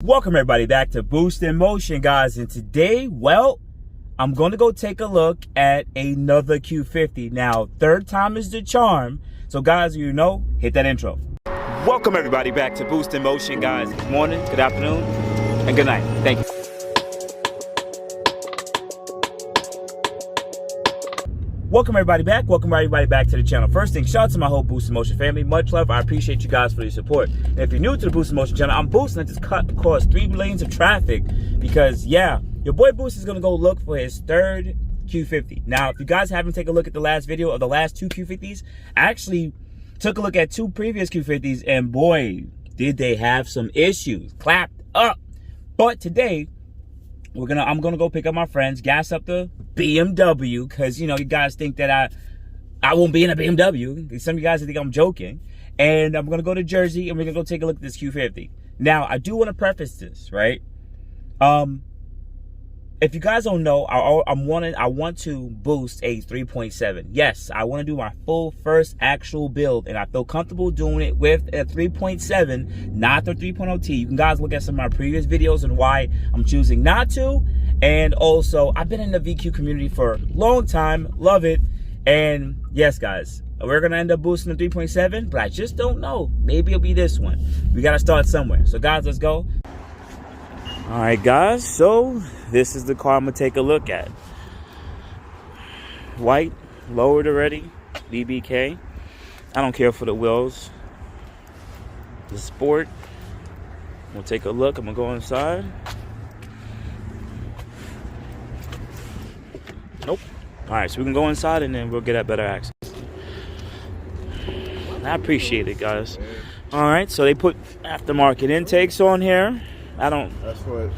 Welcome everybody back to Boost in Motion, guys. And today, well, I'm going to go take a look at another Q50. Now, third time is the charm. So guys, you know, hit that intro. Welcome everybody back to Boost in Motion, guys. Good morning, good afternoon, and good night. Thank you. Welcome everybody back. Welcome everybody back to the channel. First thing, shout out to my whole Boost in Motion family. Much love. I appreciate you guys for your support. And if you're new to the Boost in Motion channel, I'm boosting. I just cut across 3 lanes of traffic because, yeah, your boy Boost is going to go look for his third Q50. Now, if you guys haven't taken a look at the last video of the last 2 Q50s, I actually took a look at 2 previous Q50s, and boy, did they have some issues. Clapped up. But today, I'm gonna go pick up my friends, gas up the BMW, because you know you guys think that I won't be in a BMW. Some of you guys think I'm joking. And I'm gonna go to Jersey and we're gonna go take a look at this Q50. Now, I do want to preface this, right? If you guys don't know, I want to boost a 3.7. Yes, I want to do my full first actual build, and I feel comfortable doing it with a 3.7, not the 3.0T. You can guys look at some of my previous videos and why I'm choosing not to. And also, I've been in the VQ community for a long time, love it. And yes, guys, we're gonna end up boosting the 3.7, but I just don't know. Maybe it'll be this one. We gotta start somewhere. So guys, let's go. All right, guys, so this is the car I'm gonna take a look at. White, lowered already, BBK. I don't care for the wheels. The Sport. We'll take a look. I'm gonna go inside. Nope. All right, so we can go inside and then we'll get at better access. I appreciate it, guys. All right, so they put aftermarket intakes on here. I don't. That's what.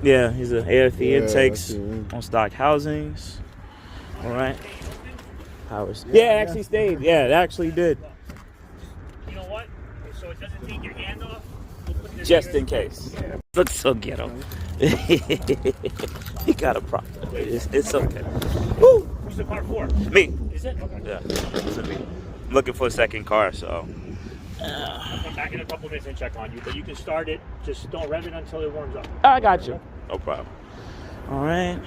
Yeah, these are AFE intakes on stock housings. All right. Powers. Yeah, it actually stayed. Yeah, it actually did. You know what? So it doesn't take your hand off. We'll put this Just here. in case. Looks so ghetto. He got a problem. It's okay. Woo! Who's the car for? Me. Is it? Okay. Yeah. It's me. I'm looking for a second car, so. I'll come back in a couple minutes and check on you, but you can start it. Just don't rev it until it warms up. I got you. No problem. All right.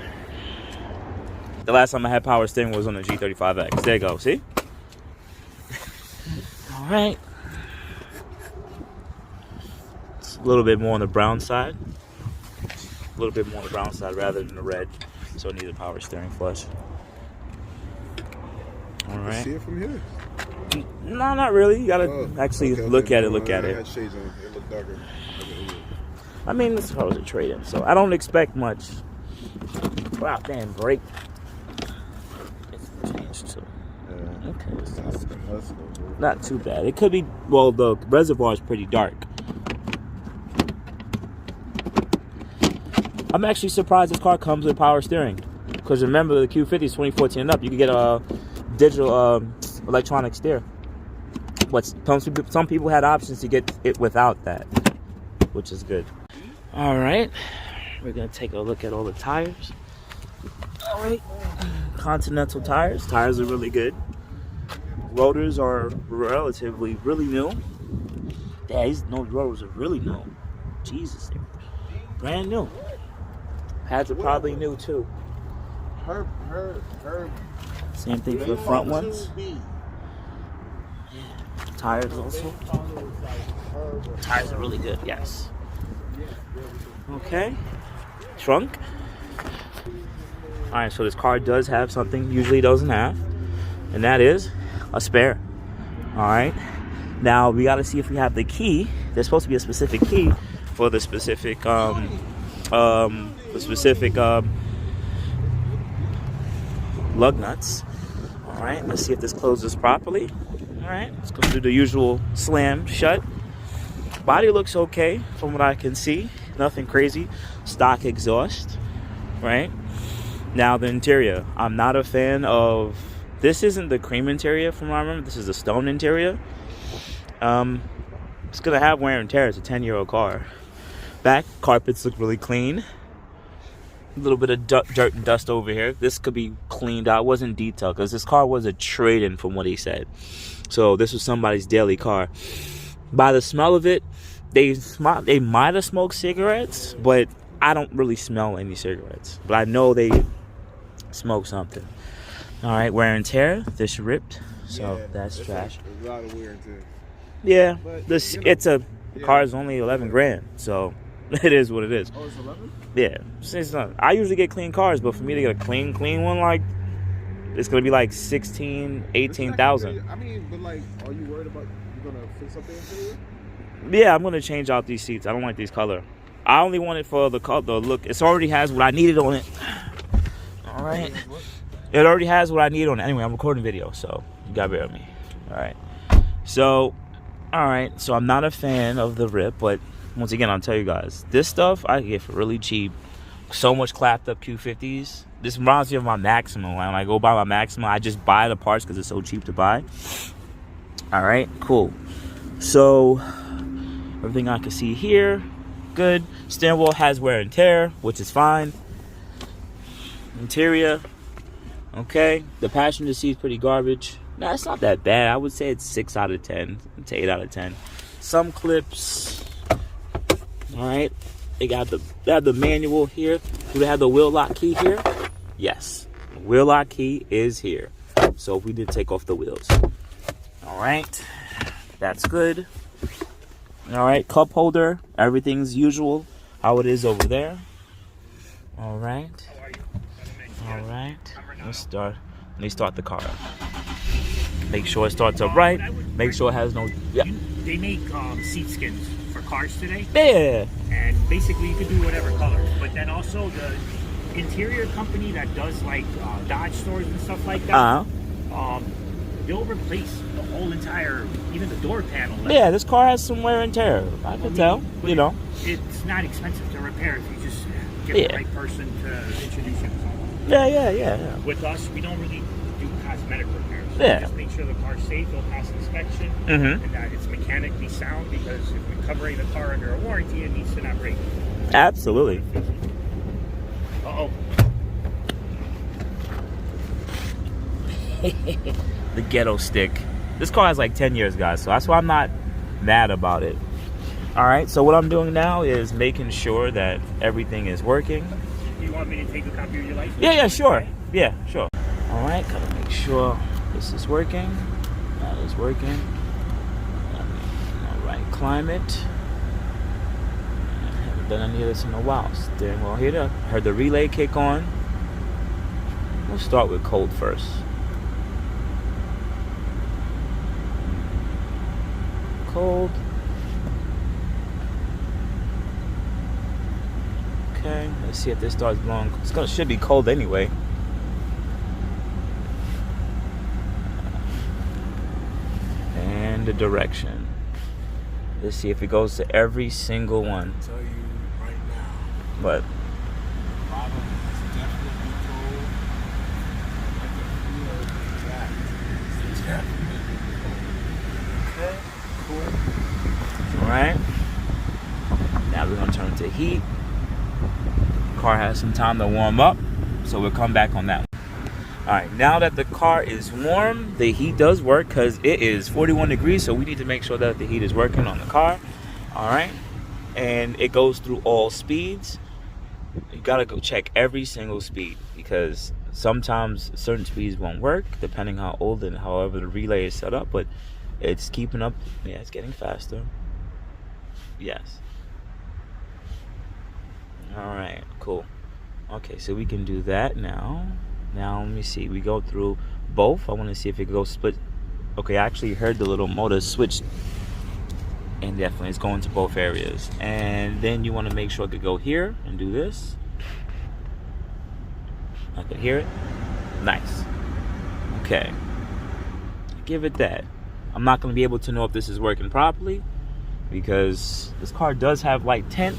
The last time I had power steering was on the G35X. There you go. See? All right. It's a little bit more on the brown side. A little bit more on the brown side rather than the red. So it needs a power steering flush. All right. See it from here? No, not really. You gotta actually look at it. Look at I it. had shades on. It looked darker. I mean, this car was a trade-in, so I don't expect much. Wow, damn, brake. It's changed too. Yeah. Okay. Not too bad. It could be, well, the reservoir is pretty dark. I'm actually surprised this car comes with power steering. Because remember, the Q50 is 2014 and up. You can get a digital electronic steer. But some people had options to get it without that, which is good. All right, we're gonna take a look at all the tires. All right, Continental tires. Tires are really good. Rotors are relatively really new. Yeah, those rotors are really new. Jesus, they're brand new. Pads are probably new too. Same thing for the front ones. Tires also. Tires are really good, yes. Okay. Trunk. Alright, so this car does have something usually doesn't have, and that is a spare. Alright. Now we gotta see if we have the key. There's supposed to be a specific key for the specific lug nuts. Alright, let's see if this closes properly. Alright, let's go do the usual slam shut. Body looks okay from what I can see. Nothing crazy. Stock exhaust. Right? Now the interior. I'm not a fan of... This isn't the cream interior from what I remember. This is the stone interior. It's going to have wear and tear. It's a 10-year-old car. Back carpets look really clean. A little bit of dirt and dust over here. This could be cleaned out. It wasn't detailed because this car was a trade-in from what he said. So this was somebody's daily car. By the smell of it, They might have smoked cigarettes, but I don't really smell any cigarettes. But I know they smoked something. All right, wear and tear. This ripped, so that's trash. Like a lot of wear and tear. Yeah, But, this you know, the car is only 11 grand, so it is what it is. Oh, it's 11? Yeah, it's not, I usually get clean cars, but for me to get a clean one, like, it's gonna be like 16, 18,000. I mean, but like, are you worried about you gonna fix up the interior? Yeah, I'm gonna change out these seats. I don't like these color. I only want it for the look. It already has what I needed on it. All right, it already has what I need on it. Anyway, I'm recording video, so you gotta bear with me. All right, so I'm not a fan of the rip, but once again, I'll tell you guys, this stuff I get for really cheap. So much clapped up Q50s. This reminds me of my Maxima. When I go buy my Maxima, I just buy the parts because it's so cheap to buy. All right, cool. So everything I can see here, good. Steering wheel has wear and tear, which is fine. Interior, okay. The passenger seat's pretty garbage. Nah, it's not that bad. I would say it's 6 out of 10 to 8 out of 10. Some clips. All right. They have the manual here. Do they have the wheel lock key here? Yes. The wheel lock key is here. So we did take off the wheels. All right. That's good. All right. Cup holder. Everything's usual. How it is over there. All right. All right. Let me start the car. Make sure it starts up right. Make sure it has no... Yeah. They make seat skins for cars today. Yeah. And basically you could do whatever color. But then also the interior company that does like Dodge stores and stuff like that, they'll replace the whole entire, even the door panel. Yeah, this car has some wear and tear. I can tell, you know. It's not expensive to repair if you just get the right person to introduce you to someone. Yeah. With us, we don't really do cosmetic repairs. Yeah. We just make sure the car's safe, it'll pass inspection, and that it's mechanically sound, because if we're covering the car under a warranty, it needs to not break. Absolutely. Uh-oh. The ghetto stick. This car has like 10 years, guys, so that's why I'm not mad about it. All right, so what I'm doing now is making sure that everything is working. Do you want me to take a copy of your license? Yeah, sure. Yeah, sure. All right, gotta make sure this is working. That is working. All right, climate. I haven't done any of this in a while. Steering wheel heater. Heard the relay kick on. We'll start with cold first. Cold. Okay, let's see if this starts blowing. Should be cold anyway. And the direction. Let's see if it goes to every single one. I'll tell you right now. But Bottom is definitely cold. I can feel the jack. It's definitely cold. Okay, cool. Alright. Now we're gonna turn to heat. Car has some time to warm up, so we'll come back on that one. Alright, now that the car is warm, the heat does work because it is 41 degrees, so we need to make sure that the heat is working on the car. Alright, and it goes through all speeds. You gotta go check every single speed, because sometimes certain speeds won't work depending how old and however the relay is set up, but it's keeping up. Yeah, it's getting faster. Yes. Alright, cool. Okay, so we can do that now. Now let me see, we go through both. I want to see if it goes split. Okay, I actually heard the little motor switch, and definitely it's going to both areas. And then you want to make sure it could go here and do this. I can hear it. Nice. Okay, give it that. I'm not going to be able to know if this is working properly, because this car does have light tint.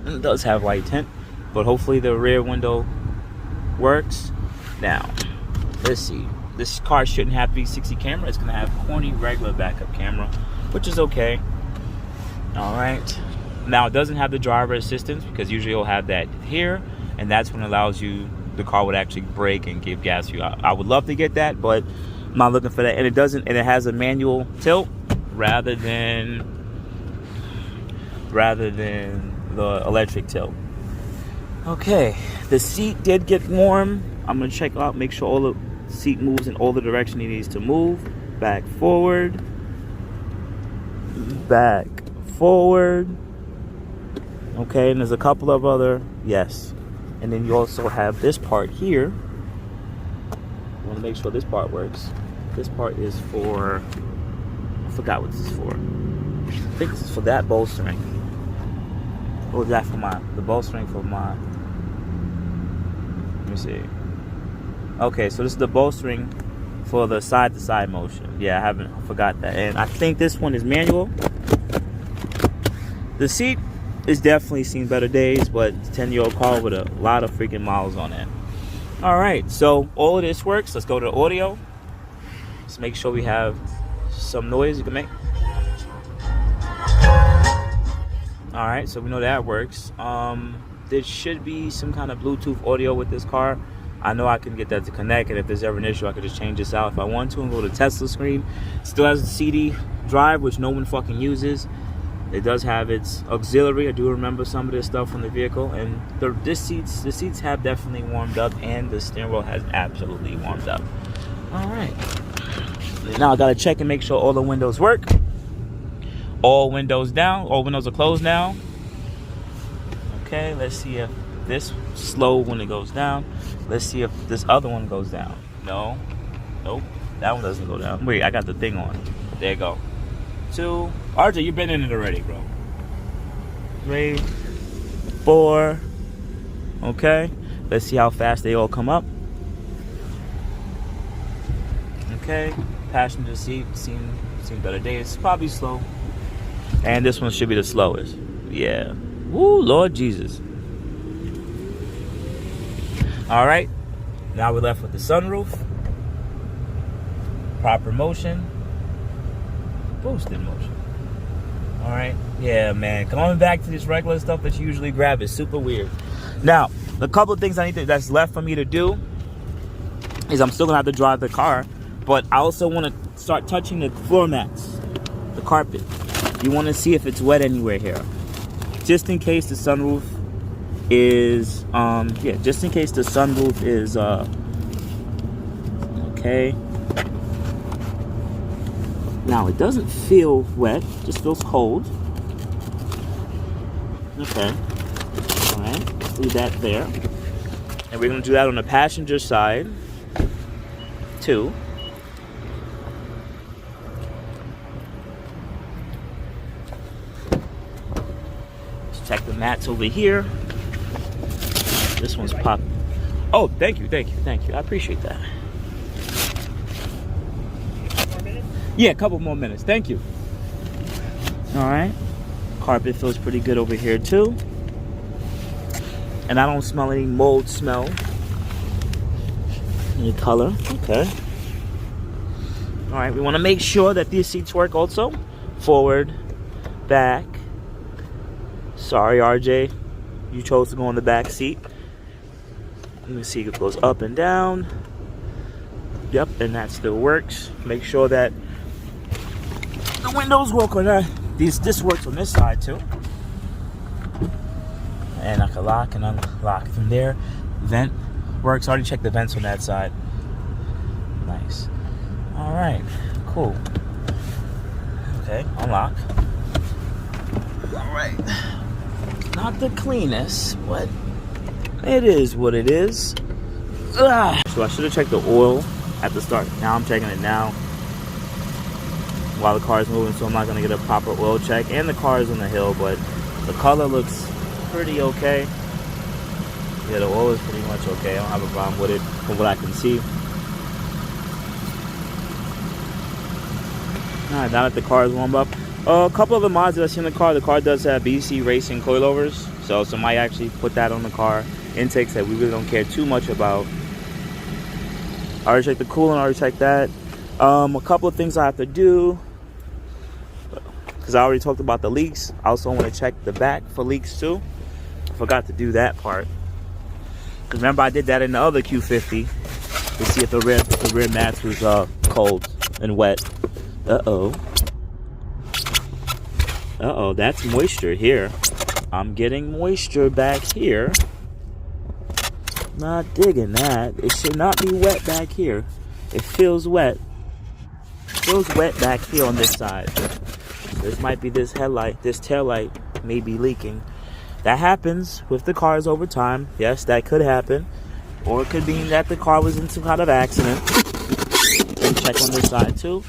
It does have light tint, but hopefully the rear window works. Now, let's see. This car shouldn't have 360 camera. It's going to have corny regular backup camera, which is okay. All right. Now, it doesn't have the driver assistance, because usually you'll have that here, and that's when it allows you, the car would actually brake and give gas to you. I would love to get that, but I'm not looking for that. And it doesn't, and it has a manual tilt rather than rather than the electric tilt. Okay, the seat did get warm. I'm gonna check out, make sure all the seat moves in all the direction it needs to move. Back, forward. Back, forward. Okay, and there's a couple of other, yes. And then you also have this part here. I want to make sure this part works. This part is for, I forgot what this is for. I think this is for that bolstering. Or is that for the bolstering for my, let me see. Okay, so this is the bolstering for the side-to-side motion. Yeah, I forgot that. And I think this one is manual. The seat is definitely seen better days, but it's a 10-year-old car with a lot of freaking miles on it. All right, so all of this works. Let's go to audio. Let's make sure we have some noise you can make. All right, so we know that works. There should be some kind of Bluetooth audio with this car. I know I can get that to connect, and if there's ever an issue, I could just change this out if I want to and go to Tesla screen. It still has a CD drive, which no one fucking uses. It does have its auxiliary. I do remember some of this stuff from the vehicle, and the seats have definitely warmed up, and the steering wheel has absolutely warmed up. All right. Now I gotta check and make sure all the windows work. All windows down. All windows are closed now. Okay. Let's see if this slow when it goes down. Let's see if this other one goes down. No. Nope. That one doesn't go down. Wait, I got the thing on. There you go. 2. RJ, you've been in it already, bro. 3, 4. Okay. Let's see how fast they all come up. Okay. Passenger seat, seen better days. It's probably slow. And this one should be the slowest. Yeah. Woo, Lord Jesus. All right. Now we're left with the sunroof. Proper motion. Boosted motion. All right. Yeah, man. Coming back to this regular stuff that you usually grab is super weird. Now, the couple of things that's left for me to do is I'm still gonna have to drive the car, but I also want to start touching the floor mats, the carpet. You want to see if it's wet anywhere here, just in case the sunroof is just in case the sunroof is okay. Now it doesn't feel wet, just feels cold. Okay. All right, let's leave that there. And we're gonna do that on the passenger side too. Let's check the mats over here. This one's popped. Oh, thank you. I appreciate that. Yeah, a couple more minutes. Thank you. All right. Carpet feels pretty good over here too. And I don't smell any mold smell. Any color. Okay. All right. We want to make sure that these seats work also. Forward, back. Sorry, RJ. You chose to go in the back seat. Let me see if it goes up and down. Yep, and that still works. Make sure that the windows work on that. This works on this side too. And I can lock and unlock from there. Vent works. I already checked the vents on that side. Nice. All right, cool. Okay, unlock. All right. Not the cleanest, but it is what it is. Ugh. So I should have checked the oil at the start. Now I'm checking it now while the car is moving, so I'm not going to get a proper oil check. And the car is on the hill, but the color looks pretty okay. Yeah, the oil is pretty much okay. I don't have a problem with it from what I can see. Alright, now that the car is warmed up. A couple of the mods that I see in the car does have BC Racing coilovers. So somebody actually put that on the car. Intakes that we really don't care too much about. I already checked the coolant, I already checked that. A couple of things I have to do, because I already talked about the leaks. I also want to check the back for leaks too. I forgot to do that part. Because remember, I did that in the other Q50 to see if the rear mats was cold and wet. Uh-oh. Uh-oh, that's moisture here. I'm getting moisture back here. Not digging that. It should not be wet back here. It feels wet. It feels wet back here on this side. This might be this headlight, this tail light may be leaking. That happens with the cars over time. Yes, that could happen. Or it could mean that the car was in some kind of accident. And check on this side too.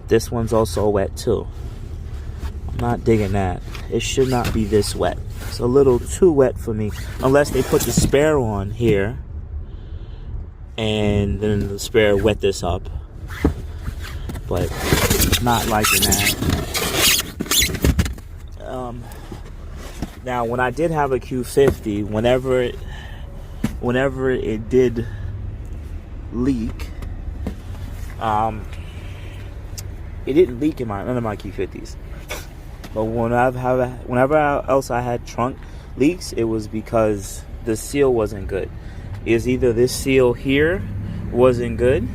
This one's also wet too. I'm not digging that. It should not be this wet. It's a little too wet for me. Unless they put the spare on here. And then the spare wet this up. But not liking that. Now, when I did have a Q50, whenever it did leak, it didn't leak in none of my Q50s. But whenever else I had trunk leaks, it was because the seal wasn't good. It's either this seal here wasn't good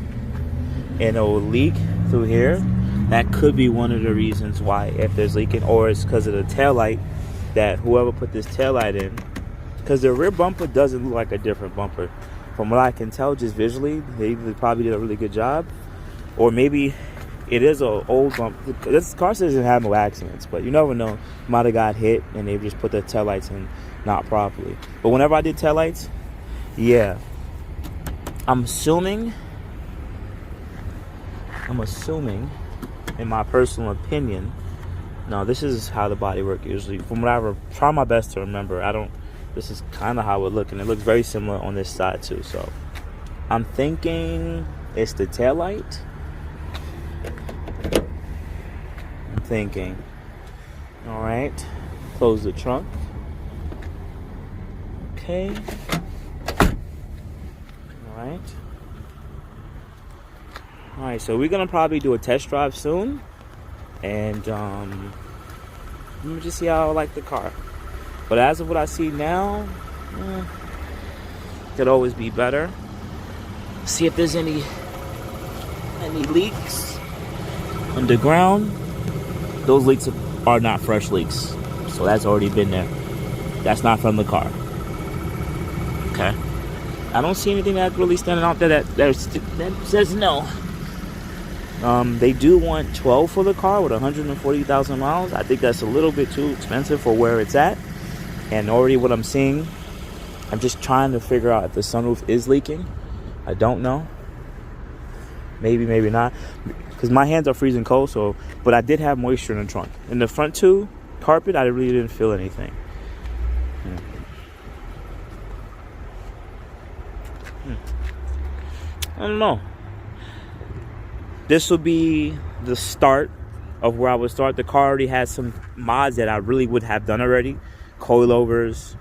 and it will leak through here. That could be one of the reasons why, if there's leaking, or it's because of the taillight, that whoever put this taillight in, because the rear bumper doesn't look like a different bumper. From what I can tell, just visually, they probably did a really good job. Or maybe it is an old bumper. This car says it had no accidents, but you never know. Might have got hit and they just put the taillights in not properly. But whenever I did taillights, yeah, I'm assuming, in my personal opinion, no, this is how the body work usually. From what I try my best to remember, this is kind of how it looks, and it looks very similar on this side too. So I'm thinking it's the tail light. I'm thinking. All right, close the trunk. Okay. All right, so we're gonna probably do a test drive soon, and let me just see how I like the car. But as of what I see now, could always be better. See if there's any leaks underground. Those leaks are not fresh leaks, so that's already been there. That's not from the car. Okay. I don't see anything that's really standing out there that says no. They do want 12 for the car with 140,000 miles. I think that's a little bit too expensive for where it's at. And already what I'm seeing, I'm just trying to figure out if the sunroof is leaking. I don't know. Maybe, maybe not. Because my hands are freezing cold, but I did have moisture in the trunk. In the front two carpet, I really didn't feel anything. I don't know. This will be the start of where I would start. The car already has some mods that I really would have done already. Coilovers.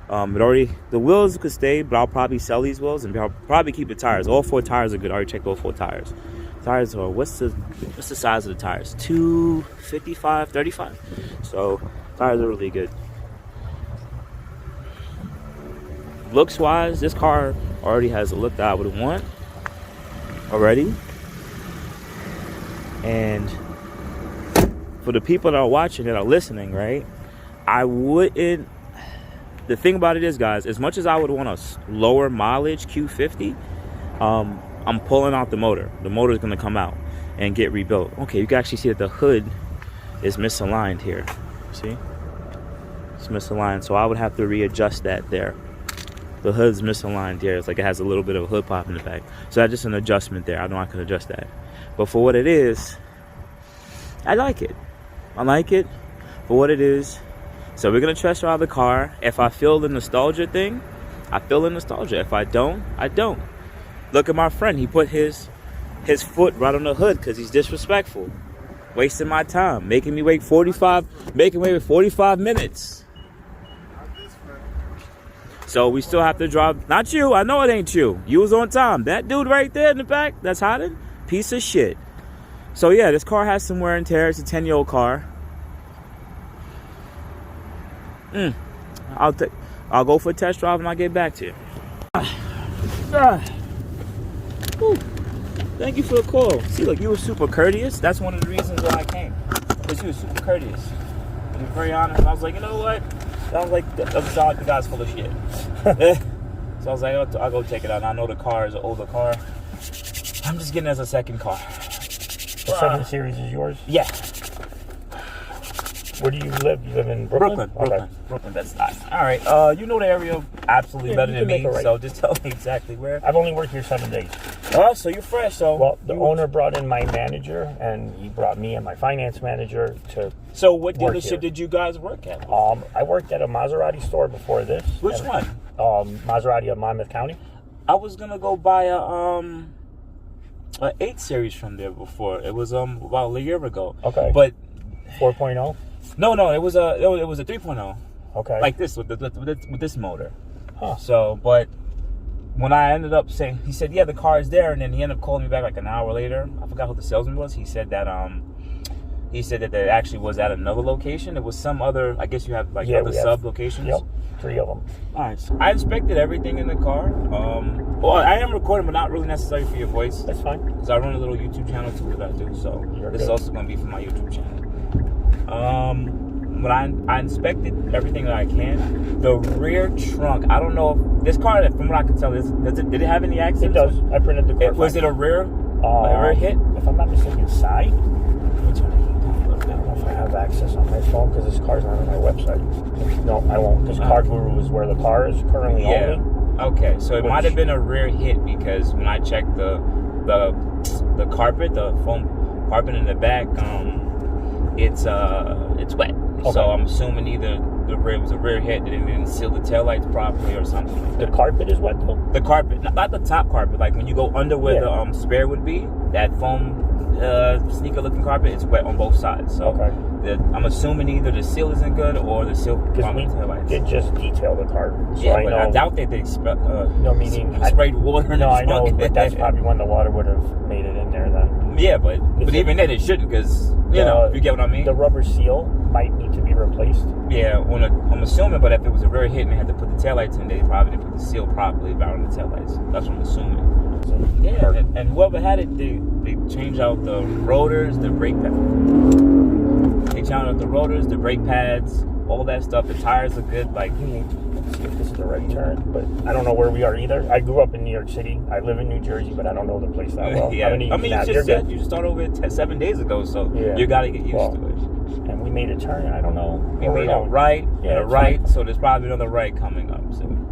The wheels could stay, but I'll probably sell these wheels and I'll probably keep the tires. All 4 tires are good. I already checked all 4 tires. Tires are, what's the size of the tires? 255, 35. So tires are really good. Looks wise, this car already has a look that I would want already. And for the people that are watching, that are listening, right, I wouldn't. The thing about it is, guys, as much as I would want a lower mileage Q50, I'm pulling out the motor. The motor is going to come out and get rebuilt. Okay, you can actually see that the hood is misaligned here. See? It's misaligned, so I would have to readjust that there. The hood's misaligned here. It's like it has a little bit of a hood pop in the back. So that's just an adjustment there. I know I can adjust that. But for what it is, I like it. I like it for what it is. So we're going to test drive the car. If I feel the nostalgia thing, I feel the nostalgia. If I don't, I don't. Look at my friend. He put his foot right on the hood because he's disrespectful. Wasting my time. Making me wait 45 minutes. So we still have to drive. Not you. I know it ain't you. You was on time. That dude right there in the back, that's hiding. Piece of shit. So yeah, this car has some wear and tear. It's a 10-year-old car. I'll go for a test drive and I'll get back to you. Thank you for the call. See, look, you were super courteous. That's one of the reasons why I came. But she was super courteous. She was very honest. I was like, you know what? Sounds like doesn't sound like the guy's full of shit. So I was like, I'll go check it out. And I know the car is an older car. I'm just getting it as a second car. The 7 Series is yours? Yeah. Where do you live? You live in Brooklyn? Brooklyn, Bed-Stuy. All right. You know the area absolutely better than me, right. so just tell me exactly where. I've only worked here 7 days. Oh, so you're fresh. So well, the owner brought in my manager, and he brought me and my finance manager to. So what dealership did you guys work at? I worked at a Maserati store before this. Which one? Maserati of Monmouth County. I was gonna go buy a 8 Series from there before. It was about a year ago. Okay. But 4.0. No, it was a 3.0. Okay. Like this with this motor. Huh. So, but when I ended up saying, he said, yeah, the car is there, and then he ended up calling me back like an hour later. I forgot who the salesman was. He said that there actually was at another location. It was some other, I guess you have like other sub locations. Yep, 3 of them. All right. So I inspected everything in the car. Well, I am recording, but not really necessary for your voice. That's fine. Because I run a little YouTube channel too that I do. So this is also going to be for my YouTube channel. When I inspected everything that I can, the rear trunk, I don't know if this car, from what I can tell, did it have any accidents? It does. I printed the car. Was it a rear hit? If I'm not mistaken, side. I don't know if I have access on my phone because this car's not on my website. No, I won't. Because Car Guru is where the car is currently only. Okay, so it might have been a rear hit because when I checked the carpet, the foam carpet in the back, it's wet. Okay. So I'm assuming either it was a rear hit that it didn't seal the taillights properly or something like that. The carpet is wet though? The carpet, not the top carpet, like when you go under where the spare would be, that foam sneaker looking carpet, it's wet on both sides. So I'm assuming either the seal isn't good or the seal on the taillights. Did just detail the car. So I doubt that they sprayed water in the trunk. I know, but that's probably when the water would have made it in there then. Yeah, but even then it shouldn't because, you know, if you get what I mean. The rubber seal might need to be replaced. Yeah, I'm assuming, but if it was a rear hit and they had to put the taillights in, they probably didn't put the seal properly around the taillights. That's what I'm assuming. Yeah, and whoever had it, they changed out the rotors, the brake pads. They changed out the rotors, the brake pads, all that stuff. The tires are good. Like, let's see if this is the right turn, but I don't know where we are either. I grew up in New York City. I live in New Jersey, but I don't know the place that well. Yeah, I mean, you just said you started over 7 days ago, so you got to get used to it. And we made a turn. I don't know. We made a right and a right, so there's probably another right coming up soon.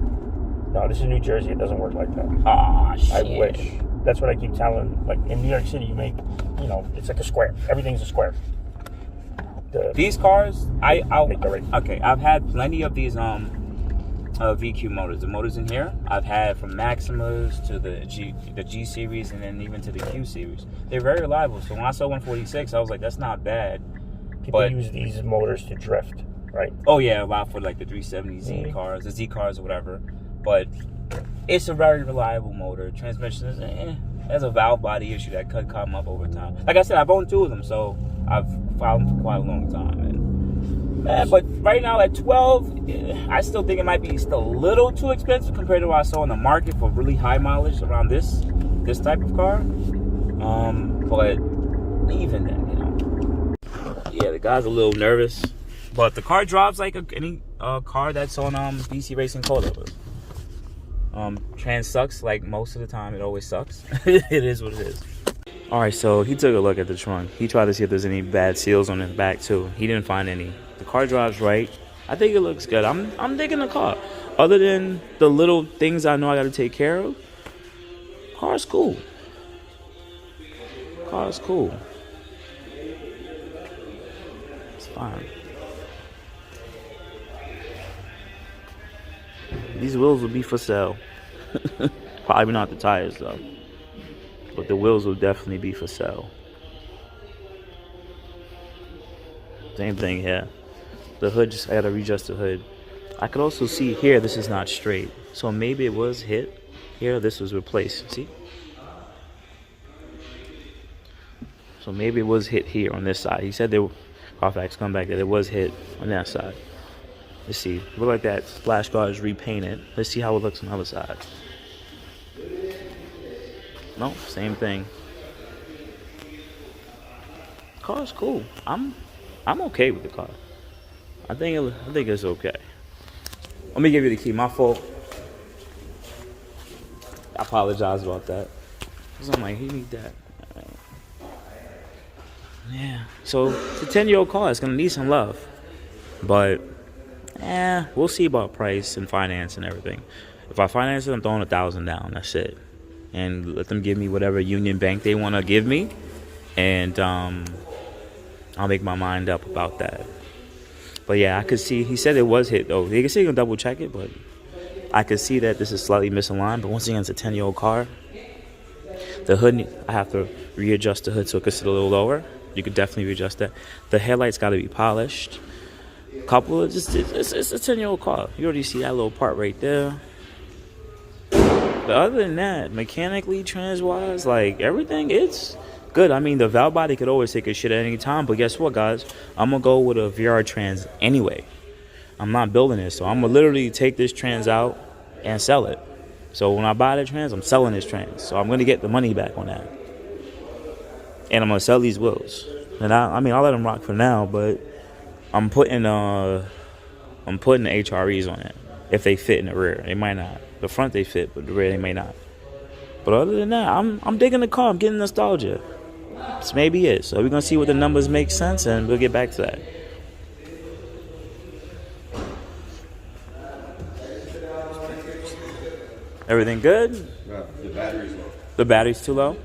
No, this is New Jersey. It doesn't work like that. Ah, shit. I wish. That's what I keep telling. Like in New York City, you make, it's like a square. Everything's a square. These cars, I've had plenty of these VQ motors. The motors in here, I've had from Maximas to the G series and then even to the Q series. They're very reliable. So when I saw 146, I was like, that's not bad. People use these motors to drift, right? Oh yeah, a lot for like the 370Z cars, the Z cars or whatever. But it's a very reliable motor. Transmission is there's a valve body issue that could come up over time. Like I said, I've owned 2 of them, so I've found them for quite a long time. And but right now at 12, I still think it might be still a little too expensive compared to what I saw in the market for really high mileage around this type of car. But even then, yeah, the guy's a little nervous. But the car drives like any car that's on DC Racing coilovers. Trans sucks like most of the time. It always sucks. It is what it is. All right, so he took a look at the trunk. He tried to see if there's any bad seals on the back too. He didn't find any. The car drives right. I think it looks good. I'm digging the car. Other than the little things I know I got to take care of, car's cool. Car's cool. It's fine. These wheels will be for sale. Probably not the tires though. But the wheels will definitely be for sale. Same thing here. The hood, just I gotta readjust the hood. I could also see here this is not straight. So maybe it was hit. Here this was replaced. See? So maybe it was hit here on this side. He said Carfax come back that it was hit on that side. Let's see. Look like that splash guard is repainted. Let's see how it looks on the other side. No, same thing. Car's cool. I'm I'm okay with the car. I think it's okay. Let me give you the key. My fault. I apologize about that. Cause I'm like, he need that. Yeah. So it's a 10-year-old car. It's gonna need some love, but we'll see about price and finance and everything. If I finance it, I'm throwing $1,000 down. That's it, and let them give me whatever Union Bank they want to give me, and I'll make my mind up about that. But yeah, I could see, he said it was hit though. They can say you can double check it, but I could see that this is slightly misaligned. But once again, it's a 10-year-old car. The hood, I have to readjust the hood so it could sit a little lower. You could definitely readjust that. The headlights got to be polished. Couple of it's a 10-year-old car. You already see that little part right there. But other than that, mechanically, trans-wise, like everything, it's good. I mean, the valve body could always take a shit at any time. But guess what, guys? I'm going to go with a VR trans anyway. I'm not building it. So I'm going to literally take this trans out and sell it. So when I buy the trans, I'm selling this trans. So I'm going to get the money back on that. And I'm going to sell these wheels. And I mean, I'll let them rock for now, but I'm putting the HREs on it. If they fit in the rear. They might not. The front they fit, but the rear they may not. But other than that, I'm digging the car. I'm getting nostalgia. This may be it. So we're going to see what the numbers make sense, and we'll get back to that. Everything good? No, the battery's low. The battery's too low?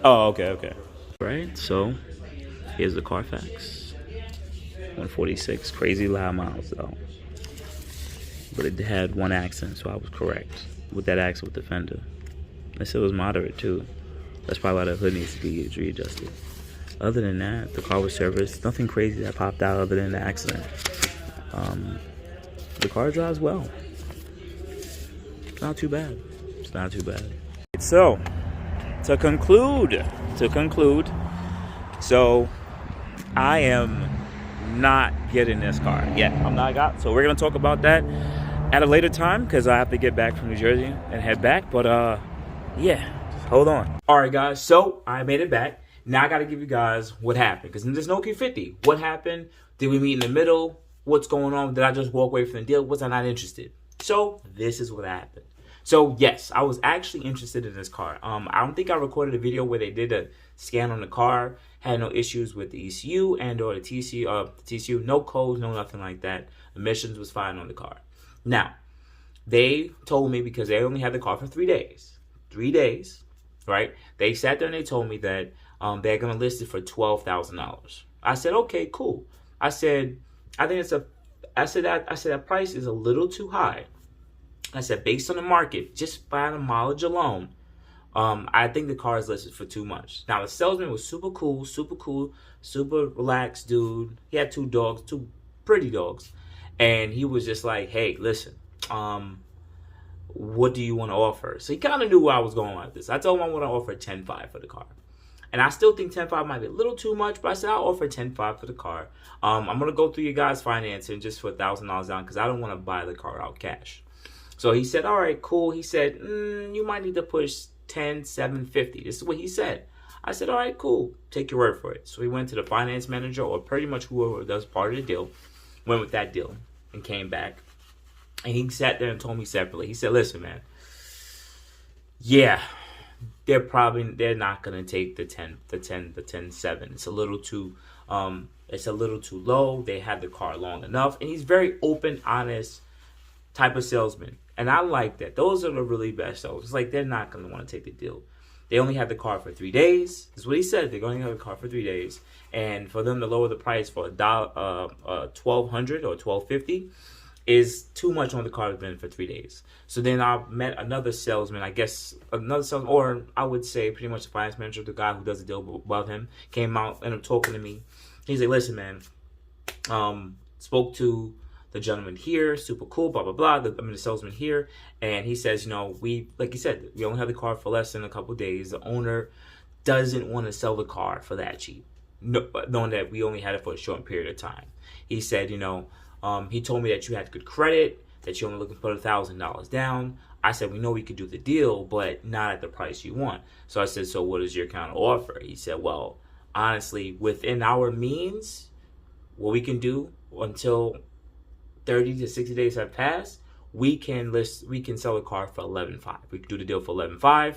Oh, okay. Right, so here's the Carfax. 146, crazy loud miles though. But it had one accident, so I was correct with that accident with the fender. I said it was moderate too. That's probably why the hood needs to be readjusted. Other than that, the car was serviced. Nothing crazy that popped out other than the accident. The car drives well. It's not too bad. So, to conclude, so I am not getting this car yet. So we're gonna talk about that at a later time because I have to get back from New Jersey and head back. But yeah, hold on. All right, guys. So I made it back. Now I got to give you guys what happened because there's no Q50. What happened? Did we meet in the middle? What's going on? Did I just walk away from the deal? Was I not interested? So this is what happened. So yes, I was actually interested in this car. I don't think I recorded a video where they did a scan on the car. Had no issues with the ECU and or the TCU. No codes, no nothing like that. Emissions was fine on the car. Now, they told me because they only had the car for 3 days. 3 days, right? They sat there and they told me that they're gonna list it for $12,000. I said, okay, cool. I said that price is a little too high. I said, based on the market, just by the mileage alone, I think the car is listed for too much. Now, the salesman was super cool, super relaxed dude. He had 2 dogs, 2 pretty dogs. And he was just like, hey, listen, what do you want to offer? So he kind of knew where I was going with this. I told him I want to offer $10,500 for the car. And I still think $10,500 might be a little too much, but I said I'll offer $10,500 for the car. I'm going to go through your guys' financing just for $1,000 down because I don't want to buy the car out cash. So he said, all right, cool. He said, you might need to push $10,750. This is what he said. I said, all right, cool. Take your word for it. So he went to the finance manager or pretty much whoever does part of the deal, went with that deal and came back. And he sat there and told me separately. He said, listen, man, yeah, they're not going to take the 10.7. It's a little too low. They had the car long enough. And he's very open, honest type of salesman. And I like that. Those are the really best salesmen. It's like they're not going to want to take the deal. They only had the car for 3 days. That's what he said. They're going to have the car for 3 days. And for them to lower the price for $1,200 or $1,250 is too much on the car that's been for 3 days. So then I met another salesman, or I would say pretty much the finance manager, the guy who does the deal above him, came out and talking to me. He's like, listen, man, spoke to the gentleman here, super cool, blah, blah, blah. The salesman here. And he says, like you said, we only have the car for less than a couple of days. The owner doesn't want to sell the car for that cheap, knowing that we only had it for a short period of time. He said, he told me that you had good credit, that you're only looking for $1,000 down. I said, we know we could do the deal, but not at the price you want. So I said, so what is your counter offer? He said, well, honestly, within our means, what we can do until 30 to 60 days have passed, we can sell a car for 11.5. We can do the deal for 11.5.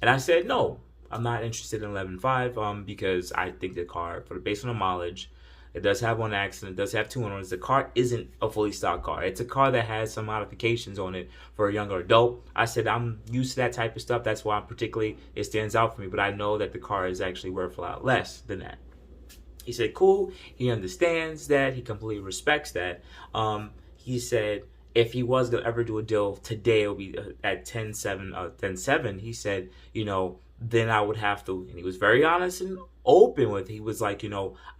And I said, no, I'm not interested in 11.5 because I think the car, based on the mileage, it does have one accident, it does have two owners. The car isn't a fully stock car. It's a car that has some modifications on it for a younger adult. I said I'm used to that type of stuff. That's why it stands out for me. But I know that the car is actually worth a lot less than that. He said, cool. He understands that. He completely respects that. He said, if he was going to ever do a deal today, it would be at 10.7. He said, then I would have to, and he was very honest and open with it. He was like,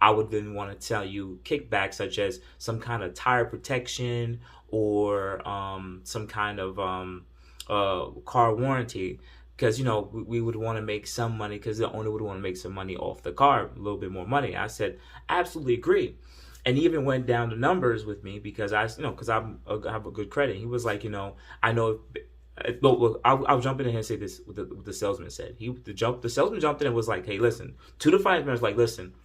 I would then want to tell you kickbacks such as some kind of tire protection or some kind of car warranty. Because, we would want to make some money because the owner would want to make some money off the car, a little bit more money. I said, absolutely agree. And he even went down the numbers with me because I have a good credit. He was like, I know. Look, I'll jump in here and say this. What the salesman said. The salesman jumped in and was like, hey, listen. To the finance man was like, listen.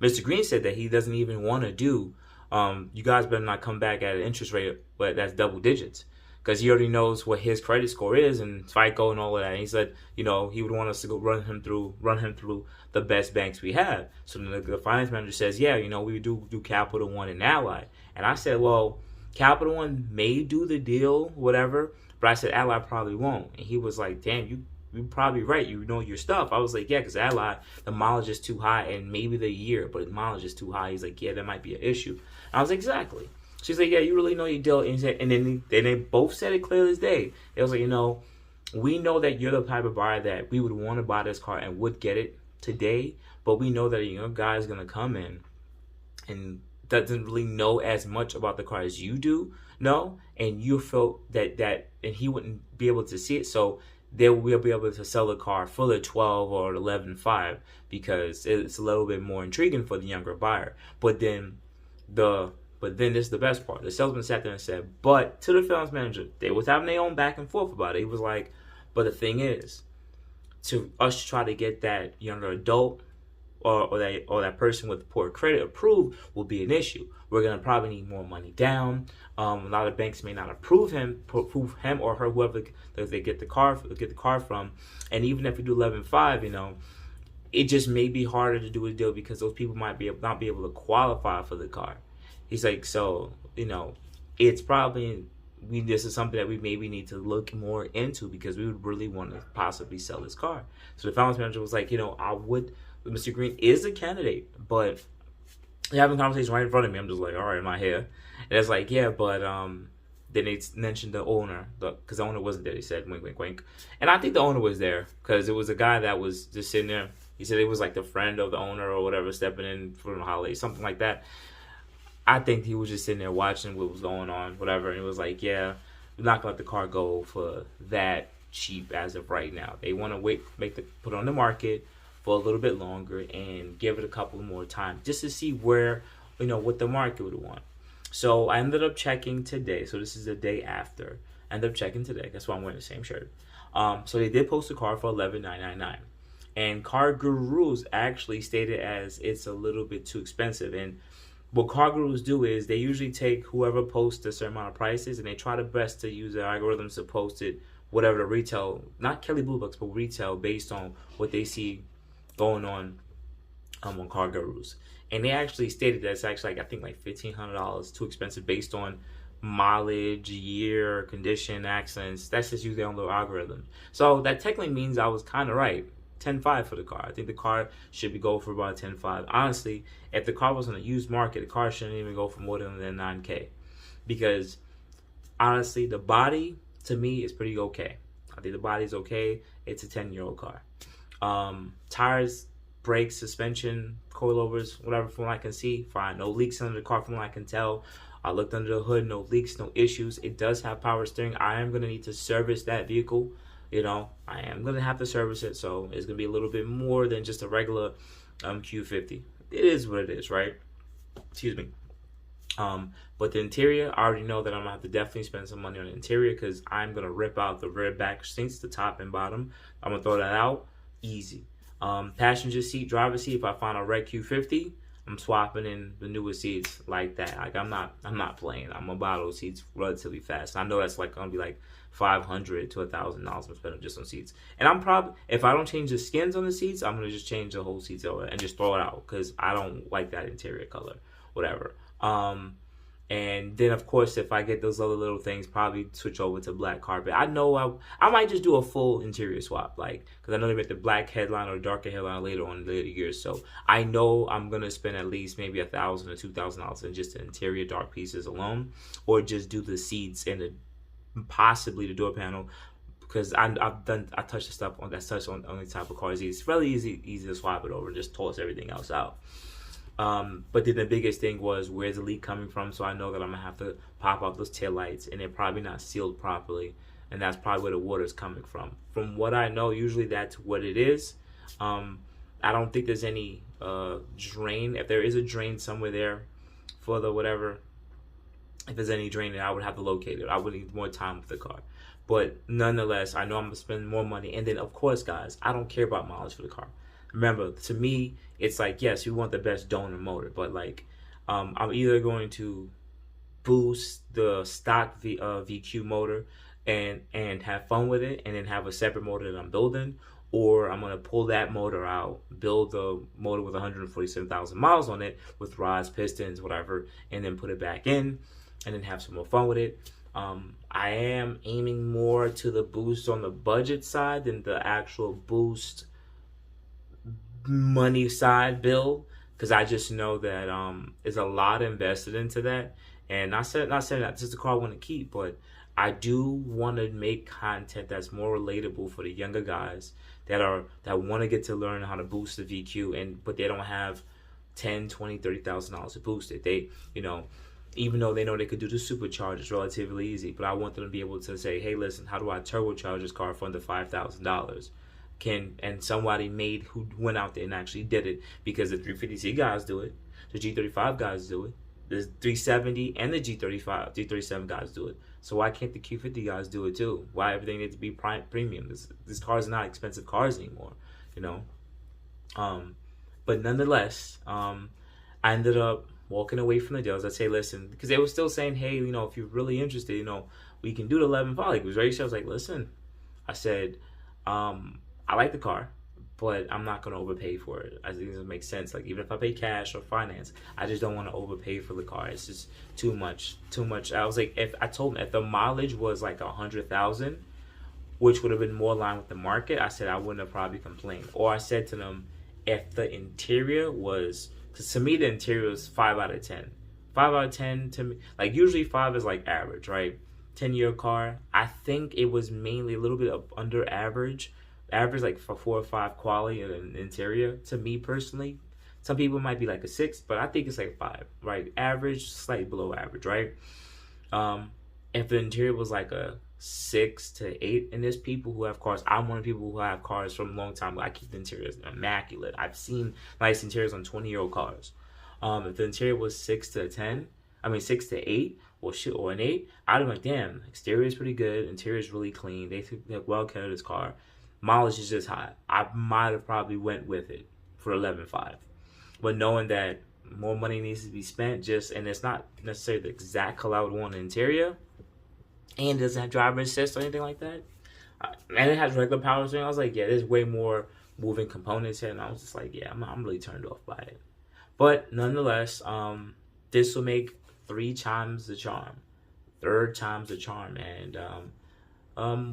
Mr. Green said that he doesn't even want to do. You guys better not come back at an interest rate, but that's double digits. Because he already knows what his credit score is and FICO and all of that. And he said, he would want us to go run him through the best banks we have. So the finance manager says, yeah, we do Capital One and Ally. And I said, well, Capital One may do the deal, whatever, but I said Ally probably won't. And he was like, damn, you're probably right. You know your stuff. I was like, yeah, because Ally, the mileage is too high, and maybe the year, but the mileage is too high. He's like, yeah, that might be an issue. And I was like, exactly. She's like, yeah, you really know your deal. And then they both said it clear as day. It was like, we know that you're the type of buyer that we would want to buy this car and would get it today, but we know that a young guy is going to come in and doesn't really know as much about the car as you do, and you felt that and he wouldn't be able to see it, so they will be able to sell the car for the 12 or 11.5 because it's a little bit more intriguing for the younger buyer. But then this is the best part. The salesman sat there and said, but to the finance manager, they was having their own back and forth about it. He was like, but the thing is, to us try to get that younger adult or that person with poor credit approved will be an issue. We're gonna probably need more money down. A lot of banks may not approve him or her, whoever they get the car from. And even if we do 11.5, it just may be harder to do a deal because those people might not be able to qualify for the car. He's like, so it's probably this is something that we maybe need to look more into because we would really want to possibly sell this car. So the finance manager was like, Mr. Green is a candidate, but they're having a conversation right in front of me. I'm just like, all right, am I here? And it's like, yeah, but then they mentioned the owner, because the owner wasn't there. They said, wink, wink, wink. And I think the owner was there because it was a guy that was just sitting there. He said it was like the friend of the owner or whatever stepping in for the holiday, something like that. I think he was just sitting there watching what was going on, whatever. And it was like, yeah, we're not going to let the car go for that cheap as of right now. They want to put it on the market for a little bit longer and give it a couple more time just to see where, what the market would want. So I ended up checking today. So this is the day after. I ended up checking today. That's why I'm wearing the same shirt. So they did post a car for $11,999. And Car Gurus actually stated as it's a little bit too expensive. And what Car Gurus do is they usually take whoever posts a certain amount of prices and they try the best to use their algorithms to post it, whatever the retail, not Kelly Blue Books, but retail based on what they see going on Car Gurus. And they actually stated that it's actually I think $1,500 too expensive based on mileage, year, condition, accidents. That's just using their own little algorithm. So that technically means I was kind of right. 10.5 for the car. I think the car should be go for about 10.5. Honestly, if the car was on a used market, the car shouldn't even go for more than $9K. Because honestly, the body to me is pretty okay. I think the body's okay. It's a 10-year-old car. Tires, brakes, suspension, coilovers, whatever from what I can see, fine. No leaks under the car from what I can tell. I looked under the hood, no leaks, no issues. It does have power steering. I am going to need to service that vehicle. I am going to have to service it, so it's going to be a little bit more than just a regular Q50. It is what it is, right? Excuse me. But the interior, I already know that I'm going to have to definitely spend some money on the interior because I'm going to rip out the rear back seats, the top and bottom. I'm going to throw that out. Easy. Passenger seat, driver seat, if I find a red Q50, I'm swapping in the newer seats like that. Like I'm not playing. I'm gonna buy those seats relatively fast. I know that's like gonna be like $500 to $1,000 I'm spending just on seats. And I'm probably, if I don't change the skins on the seats, I'm gonna just change the whole seats over and just throw it out because I don't like that interior color, whatever. And then of course, if I get those other little things, probably switch over to black carpet. I know I might just do a full interior swap, like, because I know they make the black headline or darker headline later on in later years. So I know I'm gonna spend at least maybe $1,000 or $2,000 in just the interior dark pieces alone, or just do the seats and possibly the door panel, because I touched the stuff on that's touched on these type of cars. It's really easy to swap it over and just toss everything else out. But then the biggest thing was, where's the leak coming from? So I know that I'm gonna have to pop out those tail lights, and they're probably not sealed properly, and that's probably where the water is coming from. From what I know, usually that's what it is. I don't think there's any drain. If there is a drain somewhere there for the whatever, if there's any drain there, I would have to locate it. I would need more time with the car. But nonetheless, I know I'm gonna spend more money. And then of course, guys, I don't care about mileage for the car. Remember, to me, it's like, yes, we want the best donor motor, but like, I'm either going to boost the stock VQ motor and have fun with it, and then have a separate motor that I'm building, or I'm gonna pull that motor out, build the motor with 147,000 miles on it with rods, pistons, whatever, and then put it back in, and then have some more fun with it. I am aiming more to the boost on the budget side than the actual boost money side bill, because I just know that there's a lot invested into that. And not saying that this is the car I want to keep, but I do want to make content that's more relatable for the younger guys that want to get to learn how to boost the VQ, but they don't have $10,000, $20,000, $30,000 to boost it. They, even though they know they could do the supercharge, it's relatively easy, but I want them to be able to say, hey, listen, how do I turbocharge this car for under $5,000? And somebody who went out there and actually did it, because the 350C guys do it, the G35 guys do it, the 370 and the G37 guys do it. So why can't the Q50 guys do it too? Why everything needs to be premium? These cars are not expensive cars anymore, But nonetheless, I ended up walking away from the deals. I say, listen, because they were still saying, hey, if you're really interested, we can do the 11.5. Like, it was ready. So I was like, listen, I said, I like the car, but I'm not going to overpay for it. I think it doesn't make sense. Like, even if I pay cash or finance, I just don't want to overpay for the car. It's just too much. I was like, if the mileage was like 100,000, which would have been more in line with the market, I said I wouldn't have probably complained. Or I said to them, if the interior was, because to me the interior was 5 out of 10. 5 out of 10 to me, like usually 5 is like average, right? 10-year car. I think it was mainly a little bit of under average like for 4 or 5 quality in an interior. To me personally, some people might be like a 6, but I think it's like 5, right? Average, slightly below average, right? If the interior was like a 6 to 8, and there's people who have cars. I'm one of the people who have cars from a long time, but I keep the interiors immaculate. I've seen nice interiors on 20-year-old cars. If the interior was 6 to 8, or an 8, I'd be like, damn, exterior is pretty good, interior is really clean, they're well kept of this car. Mileage is just high. I might have probably went with it for 11.5, but knowing that more money needs to be spent, and it's not necessarily the exact color I would want in the interior, and it doesn't have driver assist or anything like that, and it has regular power steering. I was like, yeah, there's way more moving components here, and I was just like, yeah, I'm really turned off by it. But nonetheless, this will make 3 times the charm, 3rd time's the charm, and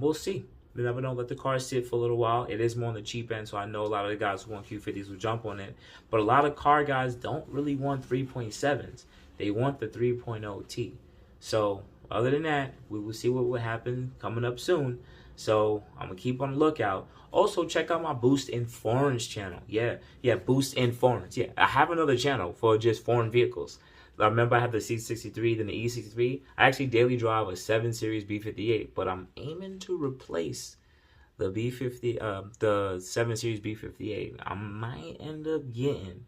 we'll see. You never know. Let the car sit for a little while. It is more on the cheap end, so I know a lot of the guys who want Q50s will jump on it. But a lot of car guys don't really want 3.7s. They want the 3.0T. So other than that, we will see what will happen coming up soon. So I'm going to keep on the lookout. Also, check out my Boost in Foreigns channel. Yeah, Boost in Foreigns. Yeah, I have another channel for just foreign vehicles. I remember I have the C63, then the E63. I actually daily drive a 7 Series B58, but I'm aiming to replace the the 7 Series B58. I might end up getting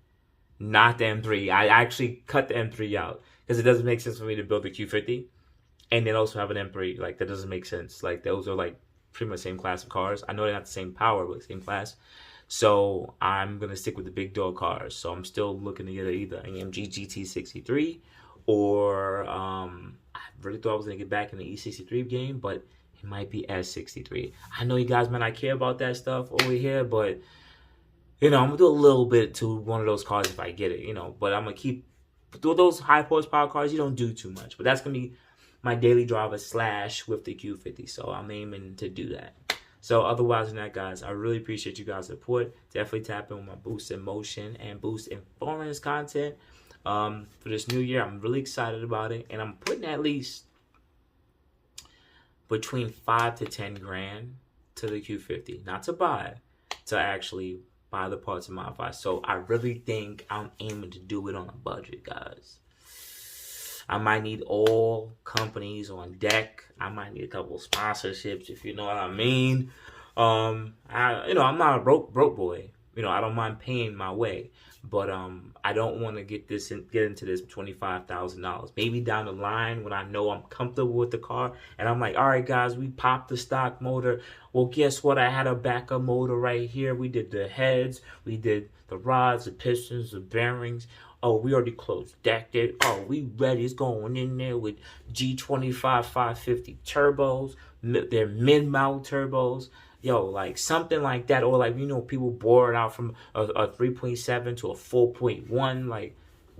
not the M3. I actually cut the M3 out because it doesn't make sense for me to build the Q50 and then also have an M3. Like, that doesn't make sense. Like, those are like pretty much the same class of cars. I know they're not the same power, but the same class. So I'm going to stick with the big dog cars. So I'm still looking to get either AMG GT63 or I really thought I was going to get back in the E63 game, but it might be S63. I know you guys might not care about that stuff over here, but, I'm going to do a little bit to one of those cars if I get it, but I'm going to keep, with those high horsepower cars, you don't do too much. But that's going to be my daily driver / with the Q50. So I'm aiming to do that. So otherwise than that, guys, I really appreciate you guys' support. Definitely tap in with my Boost in Motion and Boost in Foreigns content for this new year. I'm really excited about it. And I'm putting at least between 5 to 10 grand to the Q50. Not to buy, to actually buy the parts and modify. So I really think I'm aiming to do it on a budget, guys. I might need all companies on deck. I might need a couple of sponsorships, if you know what I mean. I'm not a broke boy. I don't mind paying my way, but I don't want to get into this $25,000. Maybe down the line when I know I'm comfortable with the car, and I'm like, all right, guys, we popped the stock motor. Well, guess what? I had a backup motor right here. We did the heads, we did the rods, the pistons, the bearings. Oh, we already closed decked it. Oh, we ready. It's going in there with G25 550 turbos. They're mid-mount turbos. Yo, like something like that. Or like, people bore it out from a 3.7 to a 4.1. Like,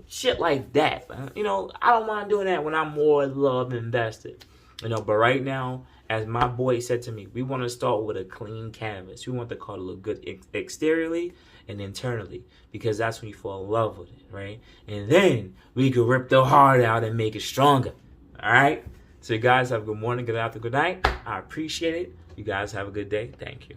shit like that. I don't mind doing that when I'm more love invested. But right now, as my boy said to me, we want to start with a clean canvas. We want the car to look good exteriorly and internally, because that's when you fall in love with it, right? And then we can rip the heart out and make it stronger. All right? So you guys have a good morning, good afternoon, good night. I appreciate it. You guys have a good day. Thank you.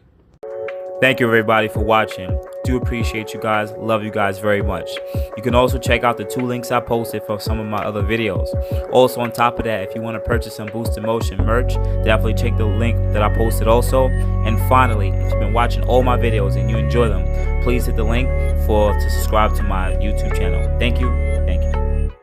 Thank you, everybody, for watching. Do appreciate you guys. Love you guys very much. You can also check out the 2 links I posted for some of my other videos. Also, on top of that, if you want to purchase some Boost in Motion merch, definitely check the link that I posted also. And finally, if you've been watching all my videos and you enjoy them, please hit the link to subscribe to my YouTube channel. Thank you.